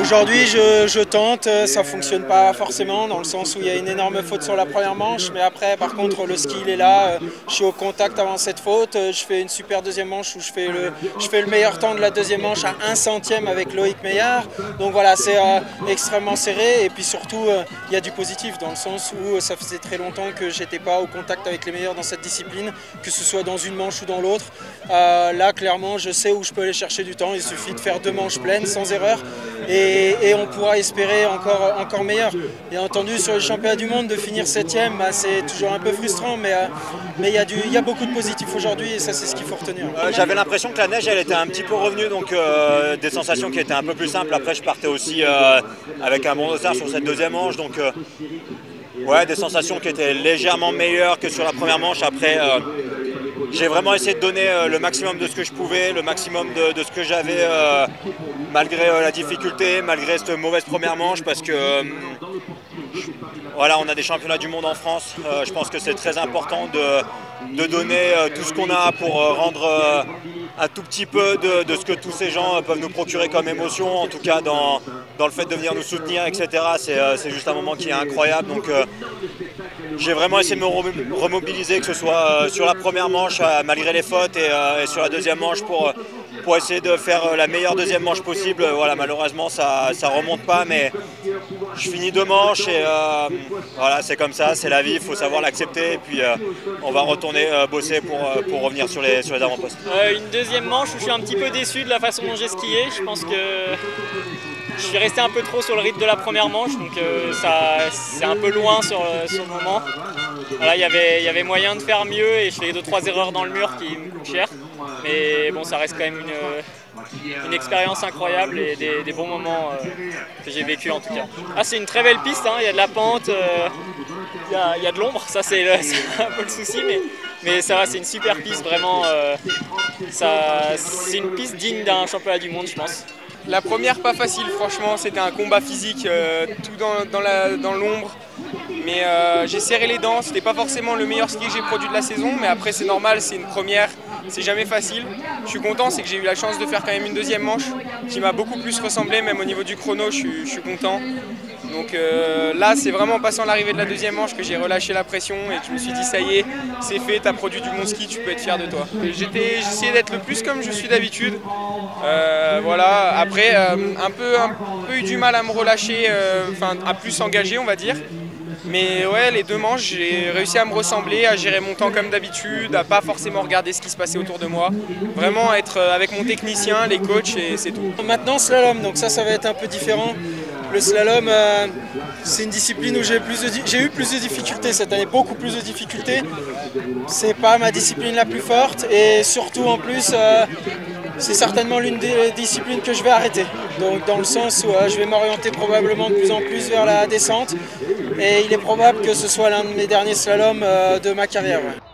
Aujourd'hui, je tente, ça fonctionne pas forcément dans le sens où il y a une énorme faute sur la première manche, mais après, par contre, le ski il est là, je suis au contact avant cette faute, je fais une super deuxième manche où je fais le meilleur temps de la deuxième manche à 1/100 avec Loïc Meillard. Donc voilà, c'est extrêmement serré et puis surtout, il y a du positif dans le sens où ça faisait très longtemps que j'étais pas au contact avec les meilleurs dans cette discipline, que ce soit dans une manche ou dans l'autre. Là, clairement, je sais où je peux aller chercher du temps, il suffit de faire 2 manches pleines sans erreur. Et on pourra espérer encore meilleur. Bien entendu, sur les championnats du monde, de finir 7e, c'est toujours un peu frustrant, mais il y a beaucoup de positifs aujourd'hui et ça, c'est ce qu'il faut retenir. J'avais l'impression que la neige, elle était un petit peu revenue, donc des sensations qui étaient un peu plus simples. Après, je partais aussi avec un bon dossard sur cette deuxième manche, donc ouais, des sensations qui étaient légèrement meilleures que sur la première manche. Après, j'ai vraiment essayé de donner le maximum de ce que je pouvais, le maximum de ce que j'avais, malgré la difficulté, malgré cette mauvaise première manche, parce que voilà, on a des championnats du monde en France. Je pense que c'est très important de donner tout ce qu'on a pour rendre un tout petit peu de ce que tous ces gens peuvent nous procurer comme émotion, en tout cas dans le fait de venir nous soutenir, etc. C'est juste un moment qui est incroyable. Donc, j'ai vraiment essayé de me remobiliser, que ce soit sur la première manche malgré les fautes et sur la deuxième manche pour essayer de faire la meilleure deuxième manche possible. Voilà, malheureusement ça remonte pas, mais je finis 2 manches et voilà, c'est comme ça, c'est la vie, il faut savoir l'accepter et puis on va retourner bosser pour revenir sur les avant-postes. Une deuxième manche où je suis un petit peu déçu de la façon dont j'ai skié. Je pense que je suis resté un peu trop sur le rythme de la première manche, donc c'est un peu loin sur le moment. Voilà, il y avait moyen de faire mieux et je fais 2-3 erreurs dans le mur qui me coûtent cher. Mais bon, ça reste quand même une expérience incroyable et des bons moments que j'ai vécu en tout cas. Ah, c'est une très belle piste, hein, il y a de la pente, il y a de l'ombre, ça c'est un peu le souci, mais ça va, c'est une super piste, vraiment. C'est une piste digne d'un championnat du monde, je pense. La première, pas facile, franchement, c'était un combat physique, tout dans l'ombre. Mais j'ai serré les dents, c'était pas forcément le meilleur ski que j'ai produit de la saison, mais après c'est normal, c'est une première, c'est jamais facile. Je suis content, c'est que j'ai eu la chance de faire quand même une deuxième manche qui m'a beaucoup plus ressemblé, même au niveau du chrono, je suis content. Donc là, c'est vraiment en passant l'arrivée de la deuxième manche que j'ai relâché la pression et que je me suis dit ça y est, c'est fait, t'as produit du bon ski, tu peux être fier de toi. J'essayais d'être le plus comme je suis d'habitude. Voilà. Après, un peu eu du mal à me relâcher, à plus s'engager, on va dire. Mais ouais, les 2 manches, j'ai réussi à me ressembler, à gérer mon temps comme d'habitude, à pas forcément regarder ce qui se passait autour de moi. Vraiment être avec mon technicien, les coachs et c'est tout. Maintenant slalom, donc ça va être un peu différent. Le slalom, c'est une discipline où j'ai eu plus de difficultés cette année, beaucoup plus de difficultés. C'est pas ma discipline la plus forte et surtout en plus, c'est certainement l'une des disciplines que je vais arrêter. Donc dans le sens où je vais m'orienter probablement de plus en plus vers la descente et il est probable que ce soit l'un de mes derniers slaloms de ma carrière. Ouais.